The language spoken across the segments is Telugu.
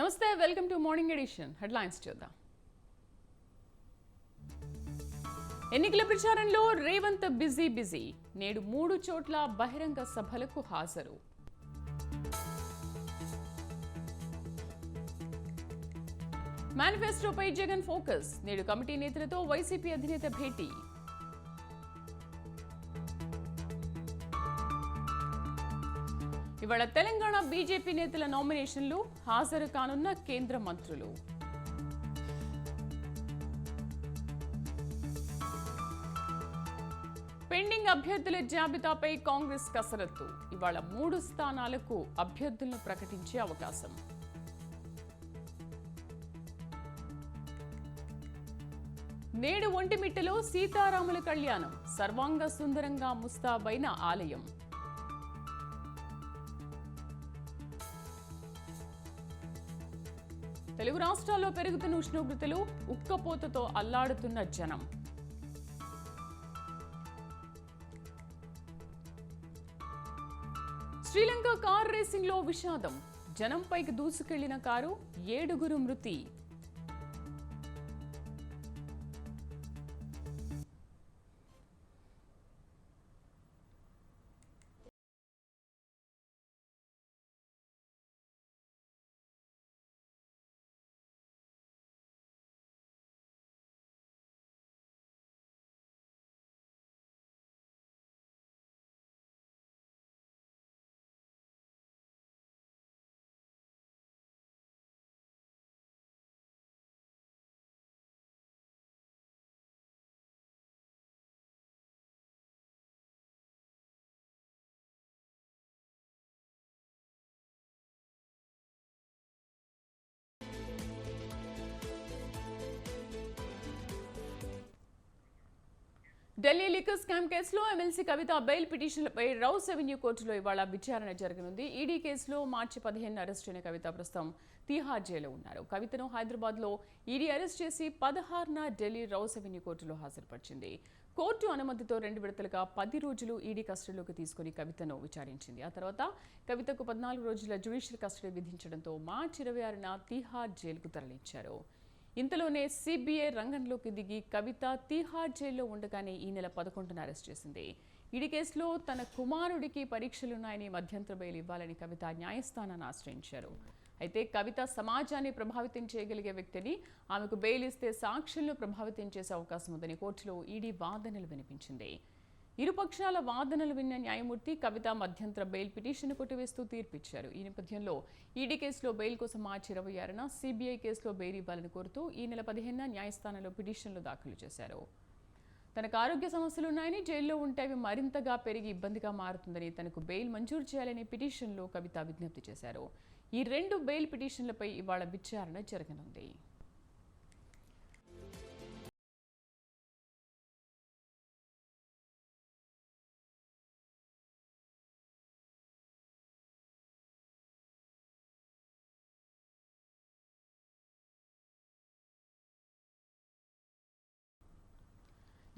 నమస్తే, welcome to morning edition. Headlines చూద్దాం. ఎన్నికల ప్రచారంలో రేవంత్ బిజీ. నేడు 3 చోట్ల బహిరంగ సభలకు హాజరు. మేనిఫెస్టోపై జగన్ ఫోకస్. నేడు కమిటీ నేతలతో వైసీపీ అధినేత భేటీ. ఇవాళ తెలంగాణ బీజేపీ నేతల నామినేషన్లు, హాజరు కానున్న కేంద్ర మంత్రులు. పెండింగ్ అభ్యర్థుల జాబితాపై కాంగ్రెస్ కసరత్తు. ఇవాళ 3 స్థానాలకు అభ్యర్థులను ప్రకటించే అవకాశం. నేడు ఒంటిమిట్టలో సీతారాముల కళ్యాణం. సర్వాంగ సుందరంగా ముస్తాబైన ఆలయం. తెలుగు రాష్ట్రాల్లో పెరుగుతున్న ఉష్ణోగ్రతలు, ఉక్కపోతతో అల్లాడుతున్న జనం. శ్రీలంక కార్ రేసింగ్ లో విషాదం. జనంపైకి దూసుకెళ్లిన కారు, 7 మృతి. ఢిల్లీ లిక్కర్ స్కామ్ కేసులో ఎమ్మెల్సీ కవిత బెయిల్ పిటిషన్లపై రౌస్ అవెన్యూ కోర్టులో ఇవాళ విచారణ జరగనుంది. ఈడీ కేసులో మార్చి 15 అరెస్ట్ అయిన కవిత ప్రస్తుతం తిహార్ జైల్లో ఉన్నారు. కవితను హైదరాబాద్లో ఈడీ అరెస్ట్ చేసి 16న ఢిల్లీ రౌస్ అవెన్యూ కోర్టులో హాజరుపరిచింది. కోర్టు అనుమతితో 2 విడతలుగా 10 రోజులు ఈడీ కస్టడీలోకి తీసుకుని కవితను విచారించింది. ఆ తర్వాత కవితకు 14 రోజుల జ్యుడిషియల్ కస్టడీ విధించడంతో మార్చి 26న తిహార్ జైలుకు తరలించారు. ఇంతలోనే సిబిఐ రంగంలోకి దిగి కవిత తిహార్ జైల్లో ఉండగానే ఈ నెల 11న అరెస్ట్ చేసింది. ఈడీ కేసులో తన కుమారుడికి పరీక్షలున్నాయని మధ్యంతర బెయిల్ ఇవ్వాలని కవిత న్యాయస్థానాన్ని ఆశ్రయించారు. అయితే కవిత సమాజాన్ని ప్రభావితం చేయగలిగే వ్యక్తిని, ఆమెకు బెయిల్ ఇస్తే సాక్షులను ప్రభావితం చేసే అవకాశం ఉందని కోర్టులో ఈడీ వాదనలు వినిపించింది. ఇరుపక్షాల వాదనలు విన్న న్యాయమూర్తి కవిత మధ్యంతర బెయిల్ పిటిషన్ కొట్టివేస్తూ తీర్పిచ్చారు. ఈ నేపథ్యంలో ఈడీ కేసులో బెయిల్ కోసం మార్చి 26న, సిబిఐ కేసులో బెయిల్ ఇవ్వాలని కోరుతూ ఈ నెల 15న న్యాయస్థానంలో పిటిషన్లు దాఖలు చేశారు. తనకు ఆరోగ్య సమస్యలున్నాయని, జైల్లో ఉంటే అవి మరింతగా పెరిగి ఇబ్బందిగా మారుతుందని, తనకు బెయిల్ మంజూరు చేయాలని పిటిషన్లో కవిత విజ్ఞప్తి చేశారు. ఈ 2 బెయిల్ పిటిషన్లపై ఇవాళ విచారణ జరగనుంది.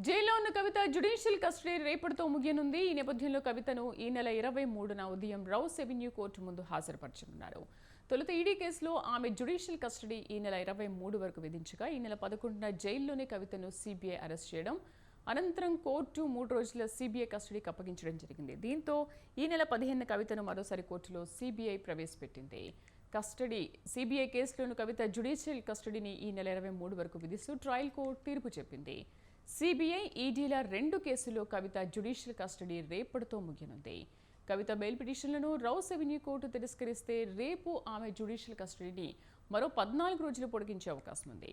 జైల్లో ఉన్న కవిత జ్యుడిషియల్ కస్టడీ రేపటితో ముగియనుంది. ఈ నేపథ్యంలో కవితను ఈ నెల 23న ఉదయం రౌస్ అవెన్యూ కోర్టు ముందు హాజరుపరచనున్నారు. తొలుత ఈడీ కేసులో ఆమె జ్యుడిషియల్ కస్టడీ ఈ నెల 23 వరకు విధించగా, ఈ నెల 11న జైల్లోనే కవితను సిబిఐ అరెస్ట్ చేయడం, అనంతరం కోర్టు 3 రోజుల సిబిఐ కస్టడీకి అప్పగించడం జరిగింది. దీంతో ఈ నెల 15న కవితను మరోసారి కోర్టులో సిబిఐ ప్రవేశపెట్టింది. సిబిఐ కేసులోని కవిత జ్యుడిషియల్ కస్టడీని ఈ నెల 23 వరకు విధిస్తూ ట్రయల్ కోర్టు తీర్పు చెప్పింది. సిబిఐ, ఈడీల 2 కేసుల్లో కవిత జ్యుడిషియల్ కస్టడీ రేపటితో ముగియనుంది. కవిత బెయిల్ పిటిషన్లను రౌస్ అవెన్యూ కోర్టు తిరస్కరిస్తే రేపు ఆమె జ్యుడిషియల్ కస్టడీని మరో 14 రోజులు పొడిగించే అవకాశం ఉంది.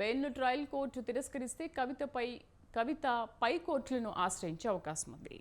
బెయిల్ను ట్రయల్ కోర్టు తిరస్కరిస్తే కవిత పై కోర్టులను ఆశ్రయించే అవకాశం ఉంది.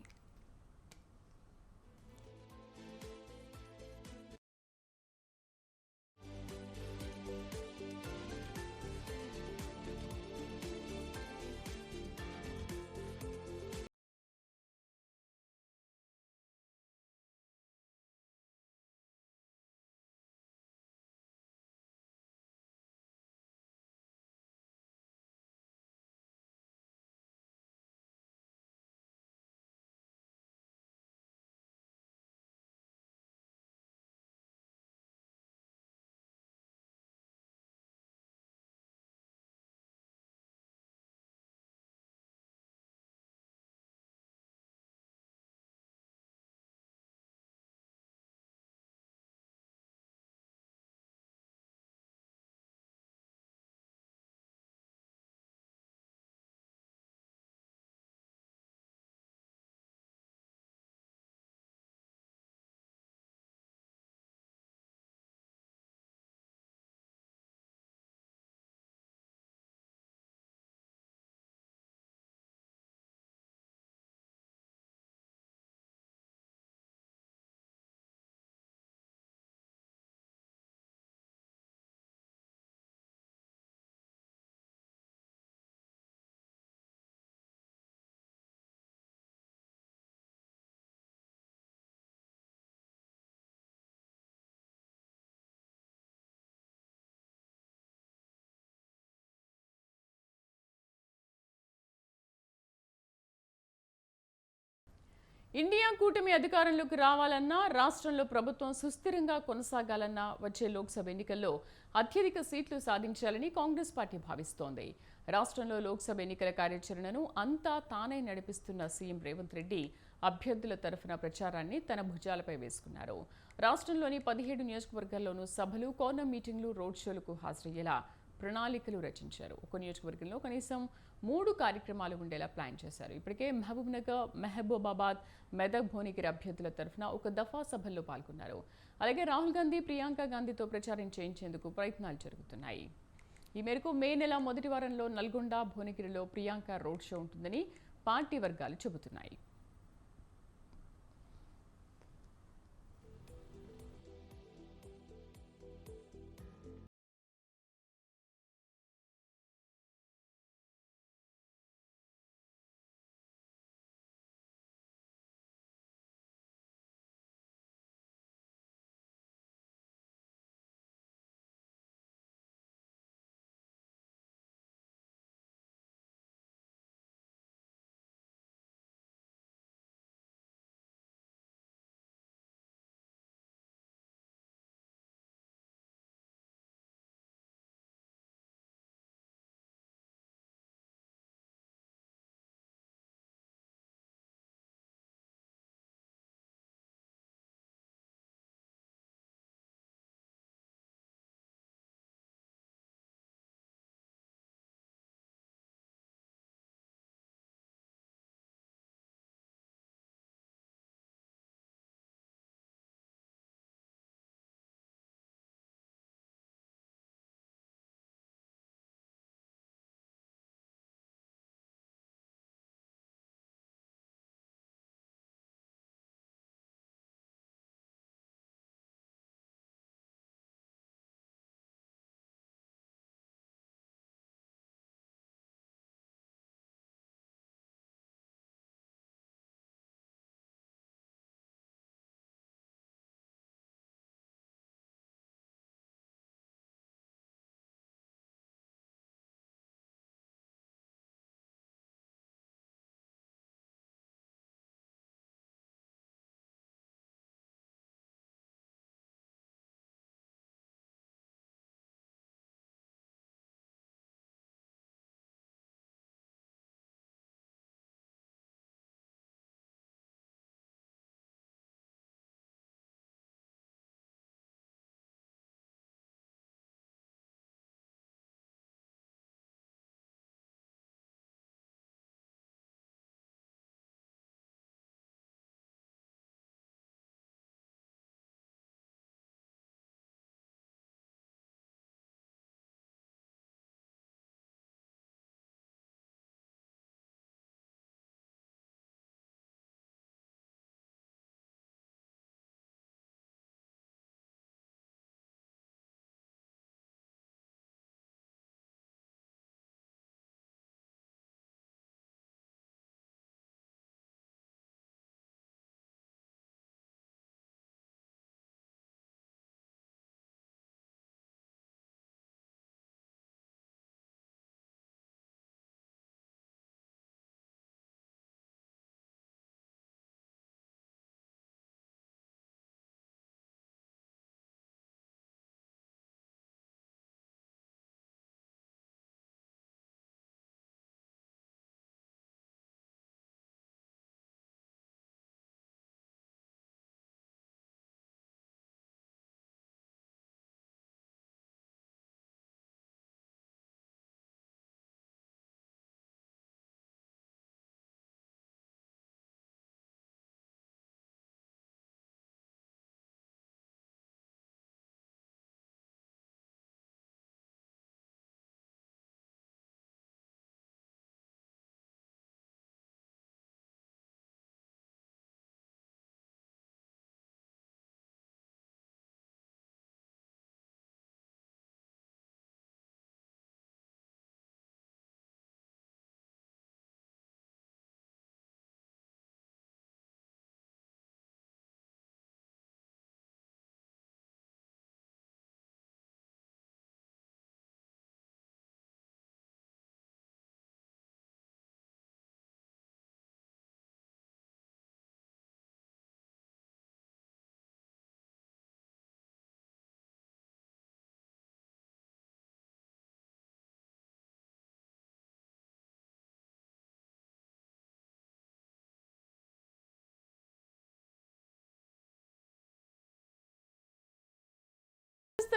ఇండియా కూటమి అధికారంలోకి రావాలన్నా రాష్ట్రంలో ప్రభుత్వం సుస్థిరంగా కొనసాగాలన్నా వచ్చే లోక్సభ ఎన్నికల్లో అత్యధిక సీట్లు సాధించాలని కాంగ్రెస్ పార్టీ భావిస్తోంది. రాష్ట్రంలో లోక్సభ ఎన్నికల కార్యాచరణను అంతా తానే నడిపిస్తున్న సీఎం రేవంత్ రెడ్డి అభ్యర్థుల తరఫున ప్రచారాన్ని తన భుజాలపై వేసుకున్నారు. రాష్ట్రంలోని 17 నియోజకవర్గాల్లోనూ సభలు, కార్నర్ మీటింగ్లు, రోడ్ షోలకు హాజరయ్యేలా ప్రణాళికలు రచించారు. ఒక నియోజకవర్గంలో కనీసం 3 కార్యక్రమాలు ఉండేలా ప్లాన్ చేశారు. ఇప్పటికే మహబూబ్నగర్, మహబూబాబాద్, మెదక్, భువనగిరి అభ్యర్థుల తరఫున ఒక దఫా సభల్లో పాల్గొన్నారు. అలాగే రాహుల్ గాంధీ, ప్రియాంక గాంధీతో ప్రచారం చేయించేందుకు ప్రయత్నాలు జరుగుతున్నాయి. ఈ మేరకు మే నెల మొదటి వారంలో నల్గొండ, భువనగిరిలో ప్రియాంక రోడ్ షో ఉంటుందని పార్టీ వర్గాలు చెబుతున్నాయి.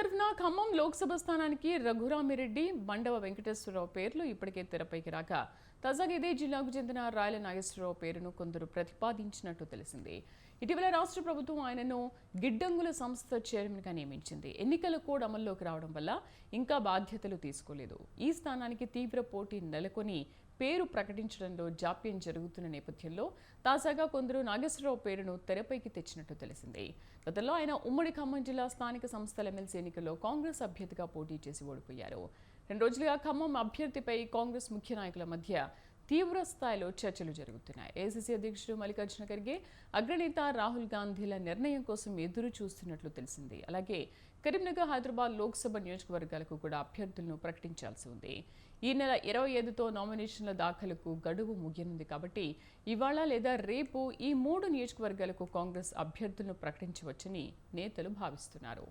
తరఫున ఖమ్మం లోక్సభ స్థానానికి రఘురామిరెడ్డి, బండవ వెంకటేశ్వరరావు పేర్లు ఇప్పటికే తెరపైకి రాక తాజాగా ఇదే జిల్లాకు చెందిన రాయల నాగేశ్వరరావు పేరును కొందరు ప్రతిపాదించినట్టు తెలిసింది. ఇటీవల రాష్ట్ర ప్రభుత్వం ఆయనను గిడ్డంగుల సంస్థ చైర్మన్గా నియమించింది. ఎన్నికల కోడ్ అమల్లోకి రావడం వల్ల ఇంకా బాధ్యతలు తీసుకోలేదు. ఈ స్థానానికి తీవ్ర పోటీ నెలకొని పేరు ప్రకటించడంలో జాప్యం జరుగుతున్న నేపథ్యంలో తాజాగా కొందరు నాగేశ్వరరావు పేరును తెరపైకి తెచ్చినట్టు తెలిసింది. గతంలో ఆయన ఉమ్మడి ఖమ్మం జిల్లా స్థానిక సంస్థల ఎమ్మెల్సీ ఎన్నికల్లో కాంగ్రెస్ అభ్యర్థిగా పోటీ చేసి ఓడిపోయారు. 2 రోజులుగా ఖమ్మం అభ్యర్థిపై కాంగ్రెస్ ముఖ్య నాయకుల మధ్య తీవ్ర స్థాయిలో చర్చలు జరుగుతున్నాయి. ఏఐసీసీ అధ్యక్షుడు మల్లికార్జున ఖర్గే, అగ్రనేత రాహుల్ గాంధీల నిర్ణయం కోసం ఎదురు చూస్తున్నట్లు తెలిసింది. అలాగే కరీంనగర్, హైదరాబాద్ లోక్సభ నియోజకవర్గాలకు కూడా అభ్యర్థులను ప్రకటించాల్సి ఉంది. ఈ నెల 25తో నామినేషన్ల దాఖలకు గడువు ముగియనుంది కాబట్టి ఇవాళ లేదా రేపు ఈ 3 నియోజకవర్గాలకు కాంగ్రెస్ అభ్యర్థులను ప్రకటించవచ్చని నేతలు భావిస్తున్నారు.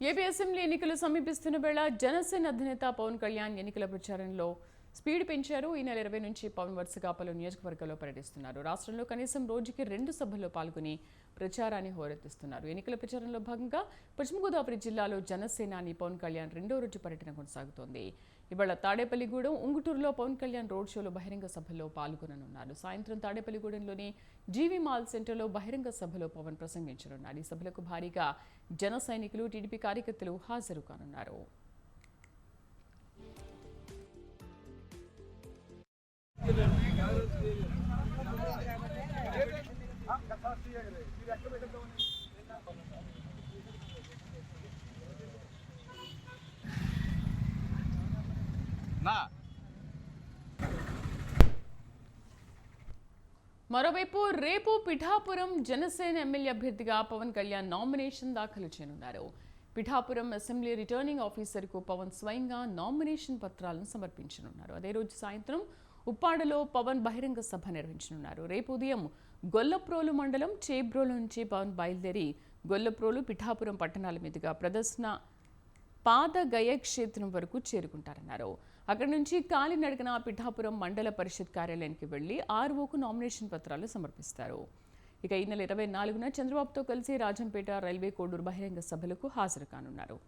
ఏపీ అసెంబ్లీ ఎన్నికలు సమీపిస్తున్న వేళ జనసేన అధినేత పవన్ కళ్యాణ్ ఎన్నికల ప్రచారంలో స్పీడ్ పెంచారు. ఈ నెల 20 నుంచి పవన్ వరుసగా పలు నియోజకవర్గాల్లో పర్యటిస్తున్నారు. రాష్ట్రంలో కనీసం రోజుకి 2 సభల్లో పాల్గొని ప్రచారాన్ని హోరెత్తిస్తున్నారు. ఎన్నికల ప్రచారంలో భాగంగా పశ్చిమ గోదావరి జిల్లాలో జనసేనాని పవన్ కళ్యాణ్ రెండో రోజు పర్యటన కొనసాగుతోంది. ఇవాళ తాడేపల్లిగూడెం, ఉంగుటూరులో పవన్ కళ్యాణ్ రోడ్ షోలో బహిరంగ సభలో పాల్గొననున్నారు. సాయంత్రం తాడేపల్లిగూడెంలోని జీవీ మాల్ సెంటర్లో బహిరంగ సభలో పవన్ ప్రసంగించనున్నారు. ఈ సభలకు భారీగా జన సైనికులు, టీడీపీ కార్యకర్తలు హాజరు కానున్నారు. మరోవైపు రేపు పిఠాపురం జనసేన ఎమ్మెల్యే అభ్యర్థిగా పవన్ కళ్యాణ్ నామినేషన్ దాఖలు చేయనున్నారు. పిఠాపురం అసెంబ్లీ రిటర్నింగ్ ఆఫీసర్కు పవన్ స్వయంగా నామినేషన్ పత్రాలను సమర్పించనున్నారు. అదే రోజు సాయంత్రం ఉప్పాడలో పవన్ బహిరంగ సభ నిర్వహించనున్నారు. రేపు ఉదయం గొల్లప్రోలు మండలం చేబ్రోలు నుంచి పవన్ బయలుదేరి గొల్లప్రోలు, పిఠాపురం పట్టణాల మీదుగా ప్రదర్శన పాదగయ క్షేత్రం వరకు చేరుకుంటారన్నారు. అక్కడి నుంచి కాలినడకన పిఠాపురం మండల పరిషత్ కార్యాలయానికి వెళ్లి ఆర్ఓకు నామినేషన్ పత్రాలు సమర్పిస్తారు. ఇక ఈ నెల 24న చంద్రబాబుతో కలిసి రాజంపేట, రైల్వే కోడూరు బహిరంగ సభలకు హాజరు కానున్నారు.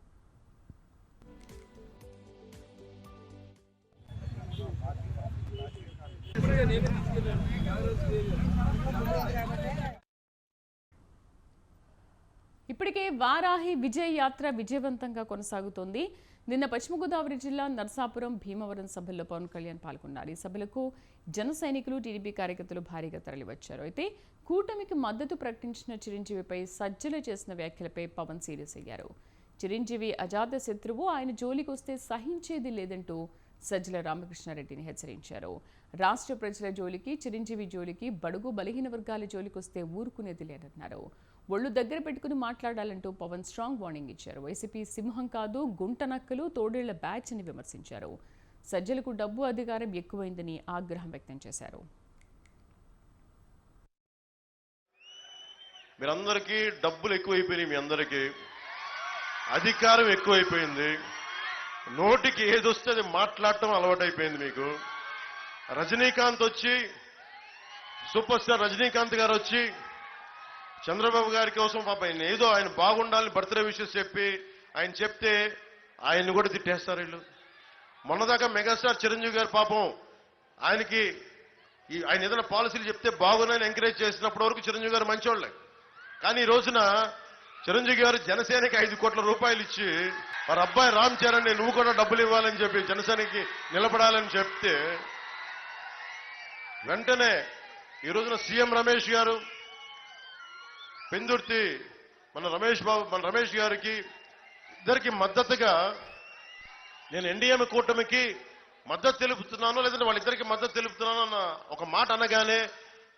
ఇప్పటికే వారాహి విజయ్ యాత్ర విజయవంతంగా కొనసాగుతోంది. నిన్న పశ్చిమ గోదావరి జిల్లా నర్సాపురం, భీమవరం సభల్లో పవన్ కళ్యాణ్ పాల్గొన్నారు. ఈ సభలకు జన సైనికులు, టీడీపీ కార్యకర్తలు భారీగా తరలివచ్చారు. అయితే కూటమికి మద్దతు ప్రకటించిన చిరంజీవిపై సజ్జల చేసిన వ్యాఖ్యలపై పవన్ సీరియస్ అయ్యారు. చిరంజీవి అజాత శత్రువు, ఆయన జోలికి వస్తే సహించేది లేదంటూ సజ్జల రామకృష్ణారెడ్డిని హెచ్చరించారు. రాష్ట్ర ప్రజల జోలికి, చిరంజీవి జోలికి, బడుగు బలహీన వర్గాల జోలికి వస్తే ఊరుకునేది లేదన్నారు. ఒళ్ళు దగ్గర పెట్టుకుని మాట్లాడాలంటూ పవన్ స్ట్రాంగ్ వార్నింగ్ ఇచ్చారు. వైసీపీ సింహం కాదు, గుంట నక్కలు, తోడేళ్ల బ్యాచ్ అని విమర్శించారు. సజ్జలకు డబ్బు, అధికారం ఎక్కువైందని ఆగ్రహం వ్యక్తం చేశారు. మీరందరికీ డబ్బులు ఎక్కువైపోయినాయి, మీ అందరికీ అధికారం ఎక్కువైపోయింది, నోటికి ఏదొస్తే అది మాట్లాడటం అలవాటైపోయింది మీకు. రజనీకాంత్ వచ్చి, సూపర్ స్టార్ రజనీకాంత్ గారు వచ్చి చంద్రబాబు గారి కోసం పాపం ఏదో ఆయన బాగుండాలని బర్త్డే విషెస్ చెప్పి ఆయన చెప్తే ఆయన్ని కూడా తిట్టేస్తారు వీళ్ళు. మొన్నదాకా మెగాస్టార్ చిరంజీవి గారు పాపం ఆయనకి ఆయన ఏదైనా పాలసీలు చెప్తే బాగున్నాయని ఎంకరేజ్ చేసినప్పటి వరకు చిరంజీవి గారు మంచోళ్లే. కానీ ఈ రోజున చిరంజీవి గారు జనసేనకి 5 కోట్ల రూపాయలు ఇచ్చి వారి అబ్బాయి రామ్ చరణ్ నువ్వు కూడా డబ్బులు ఇవ్వాలని చెప్పి జనసేనకి నిలబడాలని చెప్తే వెంటనే ఈ రోజున సీఎం రమేష్ గారు, పెందుర్తి మన రమేష్ గారికి ఇద్దరికి మద్దతుగా నేను ఎన్డీఏ కూటమికి మద్దతు తెలుపుతున్నాను, లేదంటే వాళ్ళిద్దరికి మద్దతు తెలుపుతున్నాను అన్న ఒక మాట అనగానే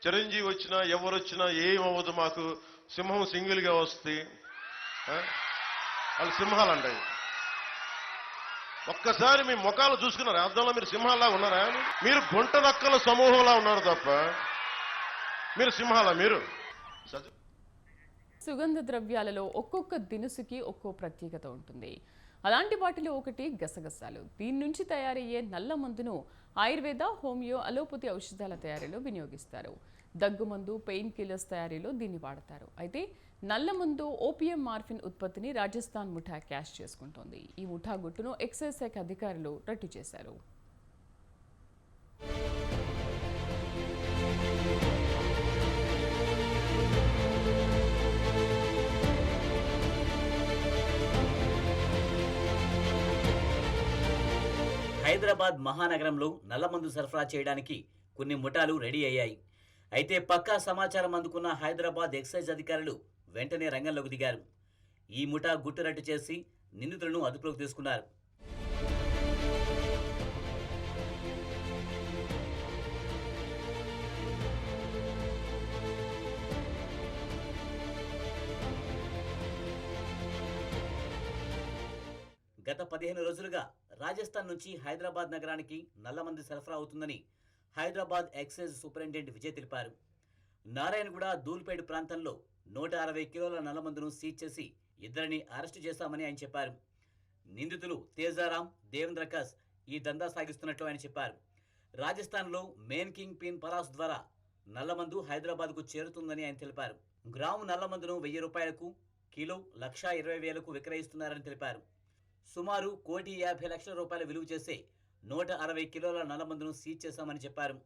చిరంజీవి వచ్చినా ఎవరు వచ్చినా ఏమవ్వదు, మాకు సింహం సింగిల్ గా వస్తుంది, వాళ్ళు సింహాలు అంటాయి. ఒక్కసారి మీ ముఖాలు చూసుకున్నారు, అర్థంలో మీరు సింహాల్లా ఉన్నారా? మీరు గుంట నక్కల సమూహంలా ఉన్నారు తప్ప మీరు సింహాలా? మీరు సుగంధ ద్రవ్యాలలో ఒక్కొక్క దినుసుకి ఒక్కో ప్రత్యేకత ఉంటుంది. అలాంటి వాటిలో ఒకటి గసగసాలు. దీని నుంచి తయారయ్యే నల్ల మందును ఆయుర్వేద, హోమియో, అలోపతి ఔషధాల తయారీలో వినియోగిస్తారు. దగ్గుమందు, పెయిన్ కిల్లర్స్ తయారీలో దీన్ని వాడతారు. అయితే నల్ల మందు, ఓపియం, మార్ఫిన్ ఉత్పత్తిని రాజస్థాన్ ముఠా క్యాష్ చేసుకుంటోంది. ఈ ముఠా గుట్టును ఎక్సైజ్ శాఖ అధికారులు రట్టు చేశారు. హైదరాబాద్ మహానగరంలో నల్లమందు సరఫరా చేయడానికి కొన్ని ముఠాలు రెడీ అయ్యాయి. అయితే పక్కా సమాచారం అందుకున్న హైదరాబాద్ ఎక్సైజ్ అధికారులు వెంటనే రంగంలోకి దిగారు. ఈ ముఠా గుట్టురట్టు చేసి నిందితులను అదుపులోకి తీసుకున్నారు. గత 15 రోజులుగా రాజస్థాన్ నుంచి హైదరాబాద్ నగరానికి నల్లమంది సరఫరా అవుతుందని హైదరాబాద్ ఎక్సైజ్ సూపరింటెండెంట్ విజయ్ తెలిపారు. నారాయణగూడ, దూల్పేట ప్రాంతంలో 160 కిలోల నల్లమందును సీజ్ చేసి ఇద్దరిని అరెస్టు చేశామని ఆయన చెప్పారు. నిందితులు తేజారాం, దేవేంద్రకస్ ఈ దందా సాగిస్తున్నట్లు ఆయన చెప్పారు. రాజస్థాన్లో మెయిన్ కింగ్ పిన్ పరాస్ ద్వారా నల్లమందు హైదరాబాద్కు చేరుతుందని ఆయన తెలిపారు. గ్రాము నల్లమందును 1000 రూపాయలకు, కిలో 1,20,000కు విక్రయిస్తున్నారని తెలిపారు. సుమారు 1,50,00,000 రూపాయల విలువ చేసే 160 కిలోల నల్లమందును సీజ్ చేశామని చెప్పారు.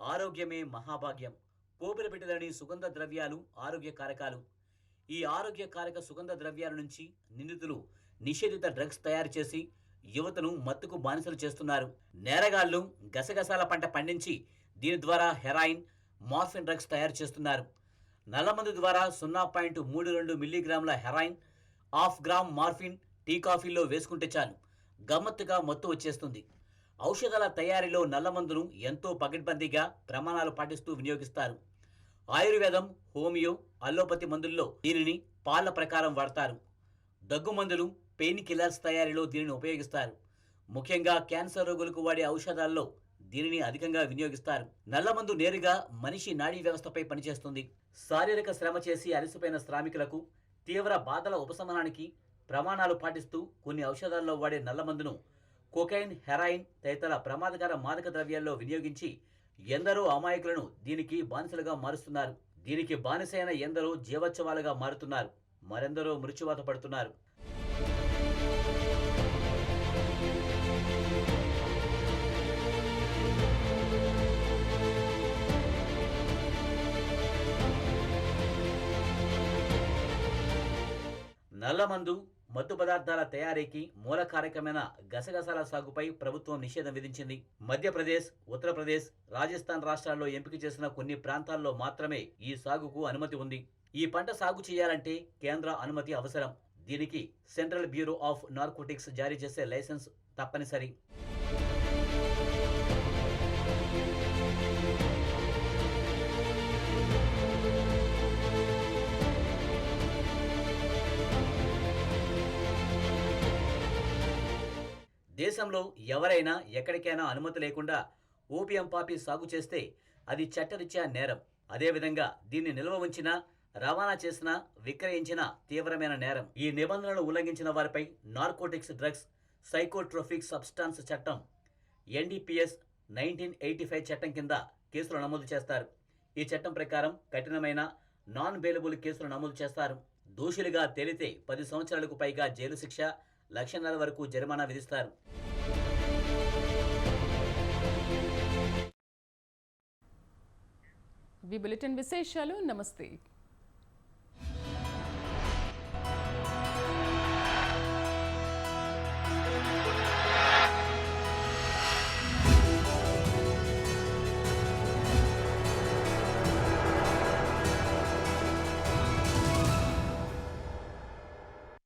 ఆరోగ్యమే మహాభాగ్యం. పోపుల పెట్టదని సుగంధ ద్రవ్యాలు ఆరోగ్య కారకాలు. ఈ ఆరోగ్య కారక సుగంధ ద్రవ్యాల నుంచి నిందితులు నిషేధిత డ్రగ్స్ తయారు చేసి యువతను మత్తుకు బానిసలు చేస్తున్నారు. నేరగాళ్లు గసగసాల పంట పండించి దీని ద్వారా హెరాయిన్, మార్ఫిన్ డ్రగ్స్ తయారు చేస్తున్నారు. నల్లమందు ద్వారా 0.32 మిల్లీగ్రాముల హెరాయిన్, 1/2 గ్రామ్ మార్ఫిన్ టీ కాఫీల్లో వేసుకుంటే చాలు గమ్మత్తుగా మత్తు వచ్చేస్తుంది. ఔషధాల తయారీలో నల్లమందును ఎంతో పకడ్బందీగా ప్రమాణాలు పాటిస్తూ వినియోగిస్తారు. ఆయుర్వేదం, హోమియో, అల్లోపతి మందుల్లో దీనిని పాళ్ల ప్రకారం వాడతారు. దగ్గు మందులు, పెయిన్ కిల్లర్స్ తయారీలో దీనిని ఉపయోగిస్తారు. ముఖ్యంగా క్యాన్సర్ రోగులకు వాడే ఔషధాల్లో దీనిని అధికంగా వినియోగిస్తారు. నల్లమందు నేరుగా మనిషి నాడీ వ్యవస్థపై పనిచేస్తుంది. శారీరక శ్రమ చేసి అలసిపోయిన శ్రామికులకు తీవ్ర బాధల ఉపశమనానికి ప్రమాణాలు పాటిస్తూ కొన్ని ఔషధాల్లో వాడే నల్లమందును కొకైన్, హెరాయిన్ తదితర ప్రమాదకర మాదక ద్రవ్యాల్లో వినియోగించి ఎందరో అమాయకులను దీనికి బానిసలుగా మారుస్తున్నారు. దీనికి బానిసైన ఎందరో జీవోత్సవాలుగా మారుతున్నారు. మరెందరో మృత్యువాత పడుతున్నారు. నల్లమందు, మత్తు పదార్థాల తయారీకి మూలకారకమైన గసగసాల సాగుపై ప్రభుత్వం నిషేధం విధించింది. మధ్యప్రదేశ్, ఉత్తరప్రదేశ్, రాజస్థాన్ రాష్ట్రాల్లో ఎంపిక చేసిన కొన్ని ప్రాంతాల్లో మాత్రమే ఈ సాగుకు అనుమతి ఉంది. ఈ పంట సాగు చేయాలంటే కేంద్ర అనుమతి అవసరం. దీనికి సెంట్రల్ బ్యూరో ఆఫ్ నార్కోటిక్స్ జారీ చేసే లైసెన్స్ తప్పనిసరి. దేశంలో ఎవరైనా ఎక్కడికైనా అనుమతి లేకుండా ఓపియం పాపి సాగు చేస్తే అది చట్టరీత్యా నేరం. అదేవిధంగా దీన్ని నిల్వ ఉంచినా, రవాణా చేసినా, విక్రయించినా తీవ్రమైన నేరం. ఈ నిబంధనలు ఉల్లంఘించిన వారిపై నార్కోటిక్స్ డ్రగ్స్ సైకోట్రోఫిక్ సబ్స్టాన్స్ చట్టం NDPS 1985 చట్టం కింద కేసులు నమోదు చేస్తారు. ఈ చట్టం ప్రకారం కఠినమైన నాన్ బెయిలబుల్ కేసులు నమోదు చేస్తారు. దోషులుగా తేలితే 10 సంవత్సరాలకు పైగా జైలు శిక్ష, 1,00,000 వరకు జరిమానా విధిస్తారు. బులెటిన్ విశేషాలు. నమస్తే.